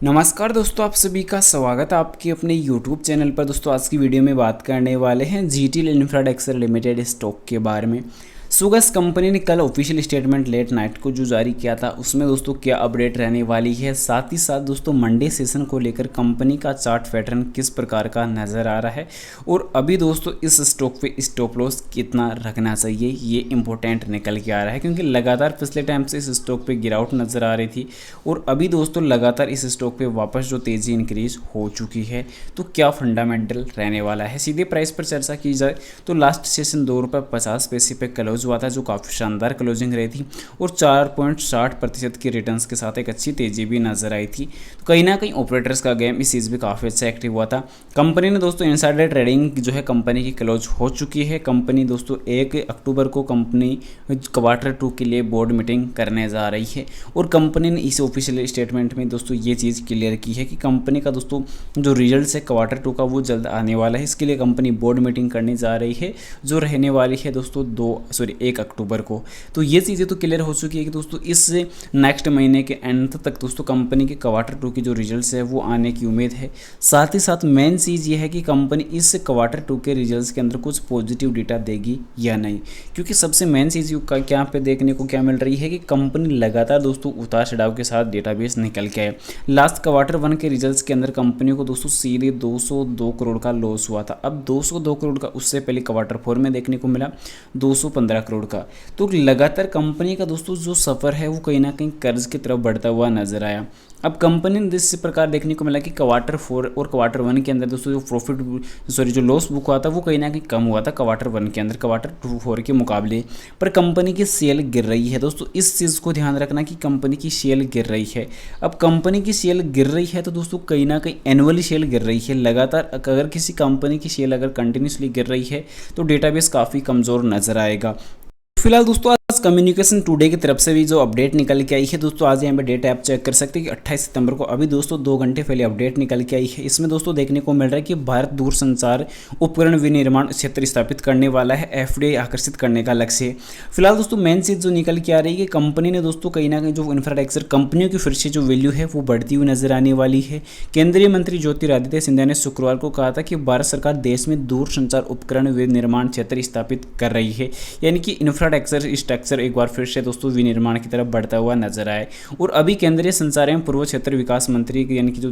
नमस्कार दोस्तों, आप सभी का स्वागत है आपके अपने YouTube चैनल पर। दोस्तों आज की वीडियो में बात करने वाले हैं जीटीएल इंफ्राटेक्सर लिमिटेड स्टॉक के बारे में। सुगस कंपनी ने कल ऑफिशियल स्टेटमेंट लेट नाइट को जो जारी किया था उसमें दोस्तों क्या अपडेट रहने वाली है, साथ ही साथ दोस्तों मंडे सेशन को लेकर कंपनी का चार्ट पैटर्न किस प्रकार का नज़र आ रहा है और अभी दोस्तों इस स्टॉक पे स्टॉप लॉस कितना रखना चाहिए ये इंपॉर्टेंट निकल के आ रहा है, क्योंकि लगातार पिछले टाइम से इस स्टॉक पे गिरावट नज़र आ रही थी और अभी दोस्तों लगातार इस स्टॉक पे वापस जो तेज़ी इंक्रीज हो चुकी है। तो क्या फंडामेंटल रहने वाला है, सीधे प्राइस पर चर्चा की जाए तो लास्ट सेशन ₹2.50 पे क्लोज हुआ था, जो काफ़ी शानदार क्लोजिंग रही थी और 4.60% की रिटर्न्स के साथ एक अच्छी तेज़ी भी नजर आई थी। तो कहीं ना कहीं ऑपरेटर्स का गेम इस चीज़ भी काफ़ी अच्छा एक्टिव हुआ था। कंपनी ने दोस्तों इनसाइडर ट्रेडिंग जो है कंपनी की क्लोज हो चुकी है। कंपनी दोस्तों 1 अक्टूबर को कंपनी Q2 के लिए बोर्ड मीटिंग करने जा रही है और कंपनी ने इस ऑफिशियल स्टेटमेंट में दोस्तों ये चीज़ क्लियर की है कि कंपनी का दोस्तों जो रिजल्ट है Q2 का वो जल्द आने वाला है। इसके लिए कंपनी बोर्ड मीटिंग करने जा रही है जो रहने वाली है दोस्तों 1 अक्टूबर को। तो ये चीज़ें तो क्लियर हो चुकी है कि दोस्तों इस नेक्स्ट महीने के एंड तक दोस्तों कंपनी के Q2 की जो रिजल्ट्स है वो आने की उम्मीद है। साथ ही साथ मेन चीज़ ये है कि कंपनी इस Q2 के रिजल्ट्स के अंदर कुछ पॉजिटिव डेटा देगी या नहीं, क्योंकि सबसे मेन चीज़ क्या पे देखने को क्या मिल रही है कि कंपनी लगातार दोस्तों उतार चढ़ाव के साथ डेटाबेस निकल के आए। लास्ट Q1 के रिजल्ट्स के अंदर कंपनी को दोस्तों सीधे 202 करोड़ का लॉस हुआ था। अब 202 करोड़ का उससे पहले Q4 में देखने को मिला 215 करोड़ का। तो लगातार कंपनी का दोस्तों जो सफ़र है वो कहीं ना कहीं कर्ज की तरफ बढ़ता हुआ नजर आया। अब कंपनी ने इस प्रकार देखने को मिला कि Q4 और Q1 के अंदर दोस्तों जो लॉस बुक हुआ था वो कहीं ना कहीं कम हुआ था Q1 के अंदर Q4 के मुकाबले। पर कंपनी की सेल गिर रही है दोस्तों, इस चीज़ को ध्यान रखना कि कंपनी की सेल गिर रही है। अब कंपनी की सेल गिर रही है तो दोस्तों कहीं ना कहीं एनुअली सेल गिर रही है। लगातार अगर किसी कंपनी की सेल अगर कंटिन्यूसली गिर रही है तो डेटाबेस काफ़ी कमज़ोर नजर आएगा। फिलहाल दोस्तों आज कम्युनिकेशन टुडे की तरफ से भी जो अपडेट निकल के आई है दोस्तों, आज यहाँ पे डेट आप चेक कर सकते हैं कि 28 सितंबर को अभी दोस्तों 2 घंटे पहले अपडेट निकल के आई है। इसमें दोस्तों देखने को मिल रहा है कि भारत दूरसंचार उपकरण विनिर्माण क्षेत्र स्थापित करने वाला है, एफडीआई आकर्षित करने का लक्ष्य है। फिलहाल दोस्तों मेन चीज़ जो निकल के आ रही है कि कंपनी ने दोस्तों कहीं ना कहीं जो इंफ्रास्ट्रक्चर कंपनियों की फिर से जो वैल्यू है वो बढ़ती हुई नजर आने वाली है। केंद्रीय मंत्री ज्योतिरादित्य सिंधिया ने शुक्रवार को कहा था कि भारत सरकार देश में दूरसंचार उपकरण विनिर्माण क्षेत्र स्थापित कर रही है, यानी कि इंफ्रास्ट्रक्चर एक बार फिर से दोस्तों विनिर्माण की तरफ बढ़ता हुआ नजर आए। और अभी केंद्रीय संचार एवं पूर्व क्षेत्र विकास मंत्री यानी कि जो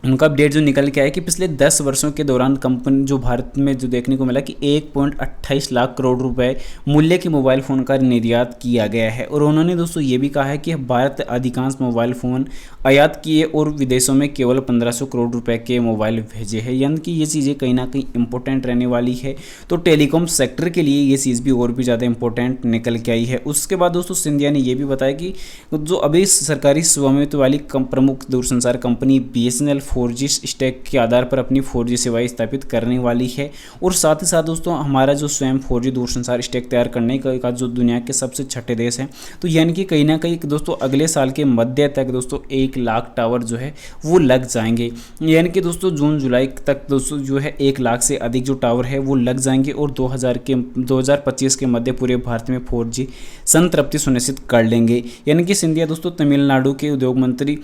उनका अपडेट जो निकल के आया कि पिछले 10 वर्षों के दौरान कंपनी जो भारत में जो देखने को मिला कि 1.28 लाख करोड़ रुपए मूल्य के मोबाइल फ़ोन का निर्यात किया गया है। और उन्होंने दोस्तों ये भी कहा है कि भारत अधिकांश मोबाइल फ़ोन आयात किए और विदेशों में केवल 1500 करोड़ रुपए के मोबाइल भेजे हैं, यानी कि ये चीज़ें कहीं ना कहीं इंपॉर्टेंट रहने वाली है। तो टेलीकॉम सेक्टर के लिए ये चीज़ भी और भी ज़्यादा इंपॉर्टेंट निकल के आई है। उसके बाद दोस्तों सिंधिया ने यह भी बताया कि जो अभी सरकारी स्वामित्व वाली प्रमुख दूरसंचार कंपनी BSNL 4G स्टैक के आधार पर अपनी 4G सेवाएं स्थापित करने वाली है। और साथ ही साथ दोस्तों हमारा जो स्वयं 4G दूरसंचार स्टैक तैयार करने का जो दुनिया के सबसे छठे देश है, तो यानी कि कहीं ना कहीं दोस्तों अगले साल के मध्य तक दोस्तों 1 लाख टावर जो है वो लग जाएंगे, यानी कि दोस्तों जून जुलाई तक दोस्तों जो है 1 लाख से अधिक जो टावर है वो लग जाएंगे और 2025 के मध्य पूरे भारत में 4G संतृप्ति सुनिश्चित कर लेंगे। यानी कि सिंधिया दोस्तों तमिलनाडु के उद्योग मंत्री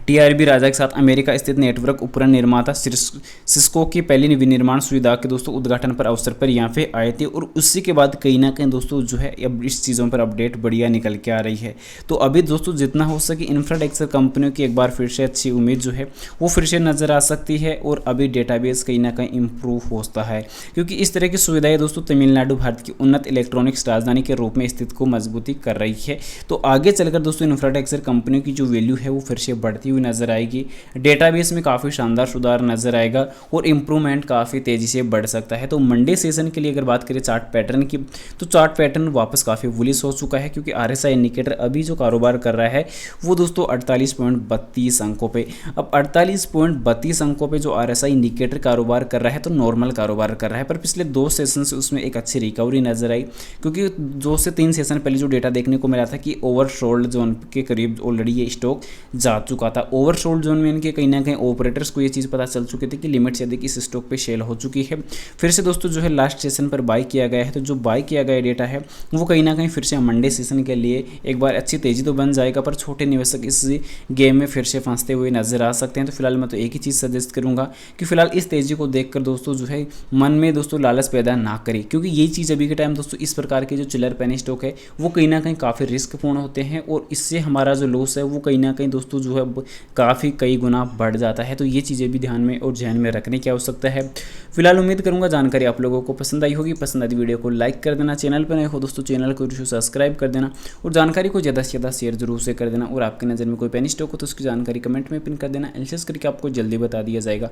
TRB राजा के साथ अमेरिका स्थित नेटवर्क उपकरण निर्माता सिस्को की पहली विनिर्माण सुविधा के दोस्तों उद्घाटन पर अवसर पर यहाँ पे आए थे। और उसी के बाद कहीं ना कहीं दोस्तों जो है अब इस चीज़ों पर अपडेट बढ़िया निकल के आ रही है। तो अभी दोस्तों जितना हो सके इंफ्रास्ट्रक्चर कंपनियों की एक बार फिर से अच्छी उम्मीद जो है वो फिर से नज़र आ सकती है और अभी डेटाबेस कहीं ना कहीं इम्प्रूव होता है, क्योंकि इस तरह की सुविधाएँ दोस्तों तमिलनाडु भारत की उन्नत इलेक्ट्रॉनिक्स राजधानी के रूप में स्थित को मजबूती कर रही है। तो आगे चलकर दोस्तों इंफ्रास्ट्रक्चर कंपनियों की जो वैल्यू है वो फिर से बढ़ती हुई नजर आएगी। डेटाबेस में काफ़ी शानदार सुधार नजर आएगा और इम्प्रूवमेंट काफ़ी तेज़ी से बढ़ सकता है। तो मंडे सेशन के लिए अगर बात करें चार्ट पैटर्न की, तो चार्ट पैटर्न वापस काफ़ी बुलिश हो चुका है, क्योंकि RSI इंडिकेटर अभी जो कारोबार कर रहा है वो दोस्तों 48.32 अंकों पे। अब 48.32 अंकों पे जो RSI इंडिकेटर कारोबार कर रहा है तो नॉर्मल कारोबार कर रहा है, पर पिछले 2 सेशन से उसमें एक अच्छी रिकवरी नजर आई, क्योंकि 2 से 3 सेशन पहले जो डेटा देखने को मिला था कि ओवरसोल्ड जोन के करीब ऑलरेडी ये स्टॉक जा चुका था। ओवरसोल्ड जोन में इनके कहीं ना कहीं ऑपरेटर्स को ये चीज़ पता चल चुकी थी कि लिमिट से अधिक इस स्टॉक पे सेल हो चुकी है। फिर से दोस्तों जो है लास्ट सेशन पर बाई किया गया है, तो जो बाई किया गया डेटा है वो कहीं ना कहीं फिर से मंडे सेशन के लिए एक बार अच्छी तेजी तो बन जाएगा, पर छोटे निवेशक इस गेम में फिर से फंसते हुए नजर आ सकते हैं। तो फिलहाल मैं तो एक ही चीज़ सजेस्ट करूंगा कि फिलहाल इस तेजी को देखकर दोस्तों जो है मन में दोस्तों लालच पैदा ना करें, क्योंकि ये चीज़ अभी के टाइम दोस्तों इस प्रकार के जो चिल्लर पेनी स्टॉक है वो कहीं ना कहीं काफ़ी रिस्कपूर्ण होते हैं और इससे हमारा जो लॉस है वो कहीं ना कहीं दोस्तों जो है काफ़ी कई गुना बढ़ जाता है। तो ये चीज़ें भी ध्यान में और जहन में रखने की आवश्यकता है। फिलहाल उम्मीद करूंगा जानकारी आप लोगों को पसंद आई होगी। पसंद आई वीडियो को लाइक कर देना, चैनल पर नए हो दोस्तों चैनल को सब्सक्राइब कर देना और जानकारी को ज़्यादा से ज़्यादा शेयर जरूर से कर देना। और आपकी नज़र में कोई पेनी स्टॉक हो तो उसकी जानकारी कमेंट में पिन कर देना, एनालिसिस करके आपको जल्दी बता दिया जाएगा।